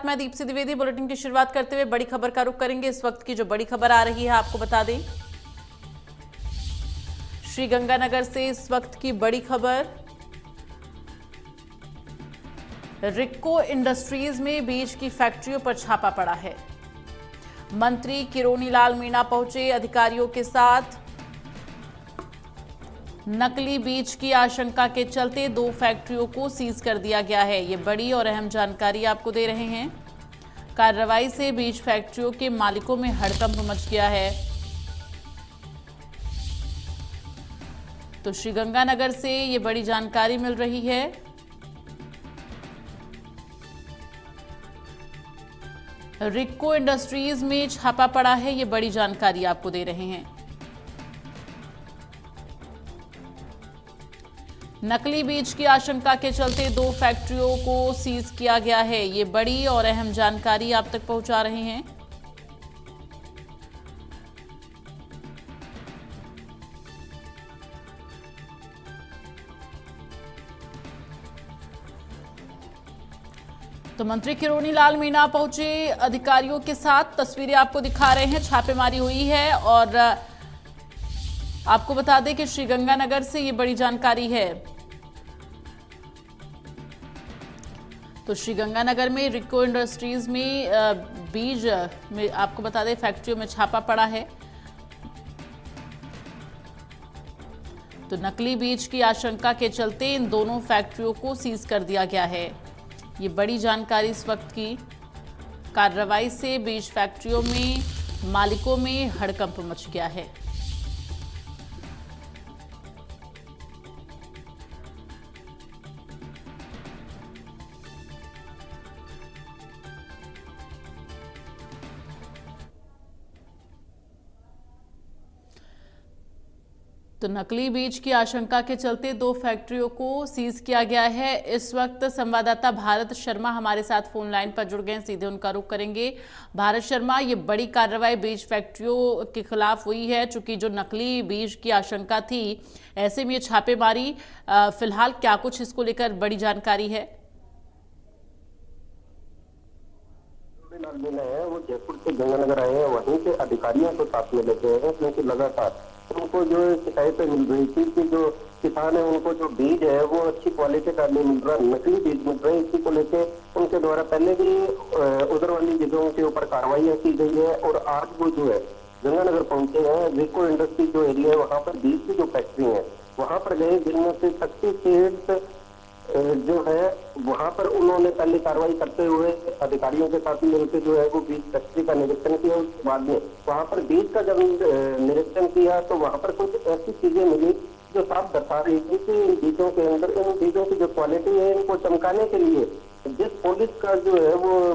मैं दीप्ति द्विवेदी। बुलेटिन की शुरुआत करते हुए बड़ी खबर का रुख करेंगे। इस वक्त की जो बड़ी खबर आ रही है आपको बता दें, श्रीगंगानगर से इस वक्त की बड़ी खबर। रिक्को इंडस्ट्रीज में बीज की फैक्ट्रियों पर छापा पड़ा है। मंत्री किरोनी लाल मीणा पहुंचे अधिकारियों के साथ। नकली बीज की आशंका के चलते 2 फैक्ट्रियों को सीज कर दिया गया है। ये बड़ी और अहम जानकारी आपको दे रहे हैं। कार्रवाई से बीज फैक्ट्रियों के मालिकों में हड़कंप मच गया है। तो श्रीगंगानगर से ये बड़ी जानकारी मिल रही है। रिक्को इंडस्ट्रीज में छापा पड़ा है, ये बड़ी जानकारी आपको दे रहे हैं। नकली बीज की आशंका के चलते 2 फैक्ट्रियों को सीज किया गया है। ये बड़ी और अहम जानकारी आप तक पहुंचा रहे हैं। तो मंत्री किरोनी लाल मीणा पहुंचे अधिकारियों के साथ। तस्वीरें आपको दिखा रहे हैं। छापेमारी हुई है और आपको बता दें कि श्रीगंगानगर से ये बड़ी जानकारी है। तो श्रीगंगानगर में रिक्को इंडस्ट्रीज में बीज में आपको बता दें फैक्ट्रियों में छापा पड़ा है। तो नकली बीज की आशंका के चलते इन दोनों फैक्ट्रियों को सीज कर दिया गया है। ये बड़ी जानकारी इस वक्त की। कार्रवाई से बीज फैक्ट्रियों में मालिकों में हड़कंप मच गया है। तो नकली बीज की आशंका के चलते 2 फैक्ट्रियों को सीज किया गया है। इस वक्त संवाददाता भारत शर्मा हमारे साथ फोन लाइन पर जुड़ गए हैं, सीधे उनका रुख करेंगे। भारत शर्मा, ये बड़ी कार्रवाई बीज फैक्ट्रियों के खिलाफ हुई है, चूंकि जो नकली बीज की आशंका थी, ऐसे में ये छापेमारी फिलहाल क्या कुछ इसको लेकर बड़ी जानकारी है? वो जयपुर से गंगानगर आए हैं, वहीं के अधिकारियों को साथ में लेते हैं, क्योंकि लगातार उनको जो शिकायतें मिल रही थी कि जो किसान है उनको जो बीज है वो अच्छी क्वालिटी का नहीं मिल रहा, नकली बीज मिल रहे हैं। इसी को लेके उनके द्वारा पहले भी उधर वाली जगहों के ऊपर कार्रवाइयां की गई है और आज वो जो है गंगानगर पहुंचे हैं। रिको इंडस्ट्री जो एरिया है वहां पर बीज की जो फैक्ट्री है वहां पर गए, जिनमें से 36 सीड्स जो है वहां पर उन्होंने पहले कार्रवाई करते हुए अधिकारियों के साथ मिलकर जो है वो बीज फैक्ट्री का निरीक्षण किया। उसके बाद में वहां पर बीज का जब निरीक्षण किया तो वहां पर कुछ ऐसी चीजें मिली जो साफ दर्शा रही थी कि इन बीजों के अंदर, इन बीजों की जो क्वालिटी है, इनको चमकाने के लिए जिस पॉलिश का जो है वो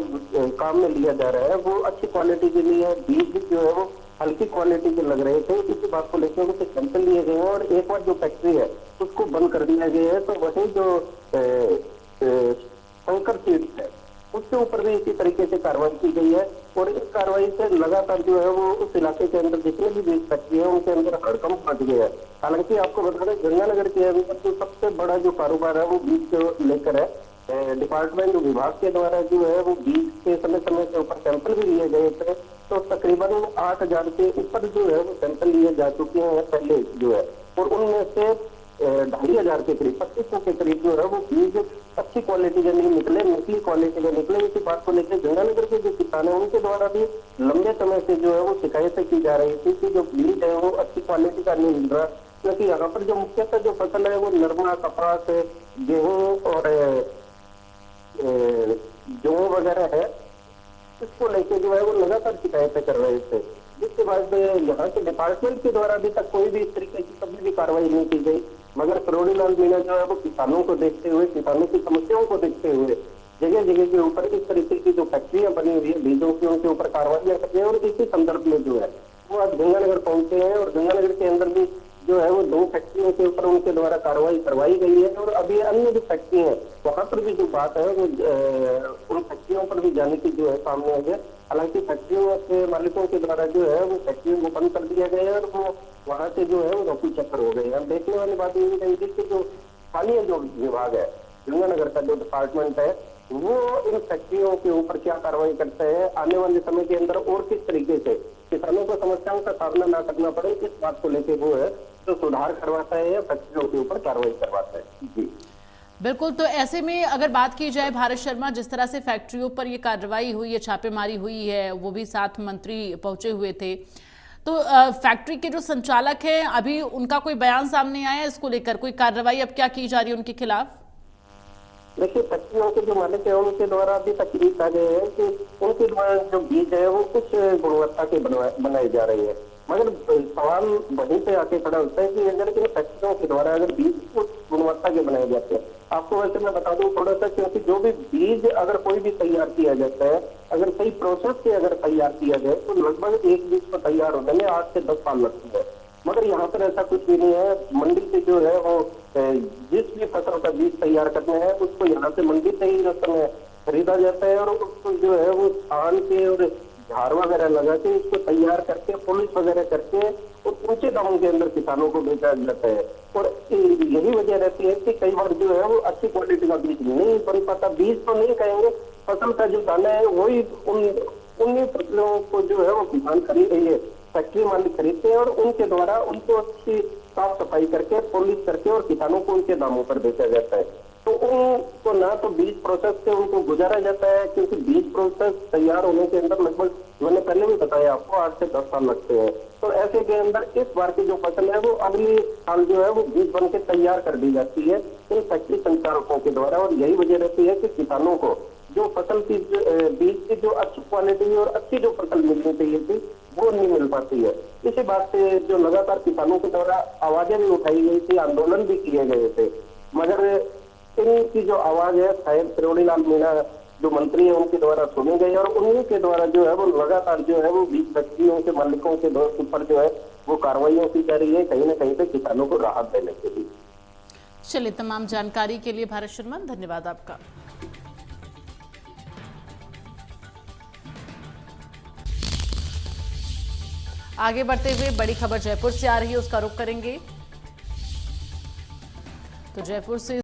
काम में लिया जा रहा है वो अच्छी क्वालिटी के लिए बीज जो है वो हल्की क्वालिटी के लग रहे थे। इसी बात को लेकर उनसे सैंपल लिए गए हैं और एक बार जो फैक्ट्री है उसको बंद कर दिया गया है। तो वही जो संकर सीड्स है उसके ऊपर भी इसी तरीके से कार्रवाई की गई है और इस कार्रवाई से लगातार जो है वो उस इलाके के अंदर जितने भी बीज फैक्ट्री है उनके अंदर हड़कंप मच गया है। हालांकि आपको बता दें गंगानगर के अंदर जो सबसे बड़ा जो कारोबार है वो बीज को लेकर है। डिपार्टमेंट विभाग के द्वारा जो है वो बीज के समय समय के ऊपर सैंपल भी लिए गए थे। तो तकरीबन 8,000 के ऊपर जो है वो सैंपल लिए जा चुके हैं पहले जो है, और उनमें से 2,500 के करीब 2500 के करीब जो है वो बीज अच्छी क्वालिटी के नहीं निकले, नकली क्वालिटी के निकले। इसी बात को लेकर गंगानगर के जो किसान है उनके द्वारा भी लंबे समय से जो है वो शिकायतें की जा रही थी कि जो बीज है वो अच्छी क्वालिटी का नहीं मिल रहा, क्योंकि यहाँ पर जो मुख्यतः जो फसल है वो नरमा, कपास, गेहूँ और जौ वगैरह है, इसको लेके जो है वो लगातार शिकायतें कर रहे थे। जिसके बाद यहाँ के डिपार्टमेंट के द्वारा अभी तक कोई भी इस तरीके की कभी भी कार्रवाई नहीं की गई, मगर किरोनी लाल मीणा जो है वो किसानों को देखते हुए, किसानों की समस्याओं को देखते हुए जगह जगह के ऊपर इस तरीके की जो फैक्ट्रियां बनी हुई है बीजों की, उनके ऊपर कार्रवाई कर रहे हैं। और इसी संदर्भ में जो है वो आज गंगानगर पहुंचे हैं और गंगानगर के अंदर भी जो है वो 2 फैक्ट्रियों के ऊपर उनके द्वारा कार्रवाई करवाई गई है। और अभी अन्य जो फैक्ट्री है वहां पर भी जो बात है वो उन फैक्ट्रियों पर भी जाने की जो है सामने आई है। हालांकि फैक्ट्रियों के मालिकों के द्वारा जो है वो फैक्ट्रियों को बंद कर दिया गया है और वो वहां से जो है वो रफू चक्कर हो गए हैं। देखने वाली बात ये रहेगी कि जो स्थानीय जो विभाग है गंगानगर का जो डिपार्टमेंट है वो इन फैक्ट्रियों के ऊपर क्या कार्रवाई करता है, आने वाले समय के अंदर और किस तरीके से किसानों को समस्याओं का सामना ना करना पड़े, इस बात को लेके वो है तो सुधार करवाता है या फैक्ट्रियों के ऊपर कार्रवाई करवाता है। जी बिल्कुल, तो ऐसे में अगर बात की जाए भारत शर्मा, जिस तरह से फैक्ट्रियों पर ये कार्रवाई हुई है, छापेमारी हुई है, वो भी 7 मंत्री पहुंचे हुए थे, तो फैक्ट्री के जो संचालक हैं अभी उनका कोई बयान सामने आया है इसको लेकर, कोई कार्रवाई अब क्या की जा रही है उनके खिलाफ? देखिए, फैक्ट्रियों के जो मालिक है उनके द्वारा अभी तक ये कहा गया है कि उनके द्वारा जो बीज है वो कुछ गुणवत्ता के बनाए जा रहे हैं, मगर सवाल वहीं पे आके खड़ा होता है कि अगर इन फैक्ट्रियों के द्वारा अगर बीज कुछ गुणवत्ता के बनाए जाते हैं, आपको वैसे मैं बता दूं थोड़ा सा, क्योंकि जो भी बीज अगर कोई भी तैयार किया जाता है, अगर सही प्रोसेस से अगर तैयार किया जाए तो लगभग एक बीज को तैयार होने में 8 से 10 साल लगती है। मगर यहाँ पर ऐसा कुछ भी नहीं है। मंडी से जो है वो जिस भी फसल का बीज तैयार करना है उसको यहाँ से मंडी से ही खरीदा जाता है और उसको जो है वो छान के और झाड़ वगैरह लगा के उसको तैयार करके पॉलिश वगैरह करके और ऊंचे दामों के अंदर किसानों को बेचा जाता है। और यही वजह रहती है कि कई बार जो है वो अच्छी क्वालिटी का बीज नहीं बन पाता। बीज तो नहीं कहेंगे, फसल का जो दाना है वही उन्हीं फसलों को जो है वो किसान खरीद रही है, फैक्ट्री मालिक खरीदते हैं और उनके द्वारा उनको अच्छी साफ सफाई करके पॉलिश करके और किसानों को उनके दामों पर बेचा जाता है। तो उनको ना तो बीज प्रोसेस से उनको गुजारा जाता है, क्योंकि बीज प्रोसेस तैयार होने के अंदर लगभग मैंने पहले भी बताया आपको 8 से 10 साल लगते हैं। तो ऐसे के अंदर इस बार की जो फसल है वो अगली साल जो है वो बीज बन के तैयार कर दी जाती है इन फैक्ट्री संचालकों के द्वारा। और यही वजह रहती है कि किसानों को जो फसल की बीज की जो अच्छी क्वालिटी और अच्छी जो फसल मिलनी चाहिए थी वो नहीं मिल पाती है। इसी बात से जो लगातार किसानों के द्वारा आवाजें भी उठाई गई थी, आंदोलन भी किए गए थे, मगर इनकी जो आवाज है शायद किरोड़ीलाल मीणा जो मंत्री है उनके द्वारा सुनी गई और उन्हीं के द्वारा जो है वो लगातार जो है वो बीज फैक्ट्रियों के मालिकों के ऊपर जो है वो कार्रवाइयां की जा रही है, कहीं ना कहीं पे किसानों को राहत देने के लिए। चलिए, तमाम जानकारी के लिए भारत शर्मा धन्यवाद आपका। आगे बढ़ते हुए बड़ी खबर जयपुर से आ रही है, उसका रुख करेंगे। तो जयपुर से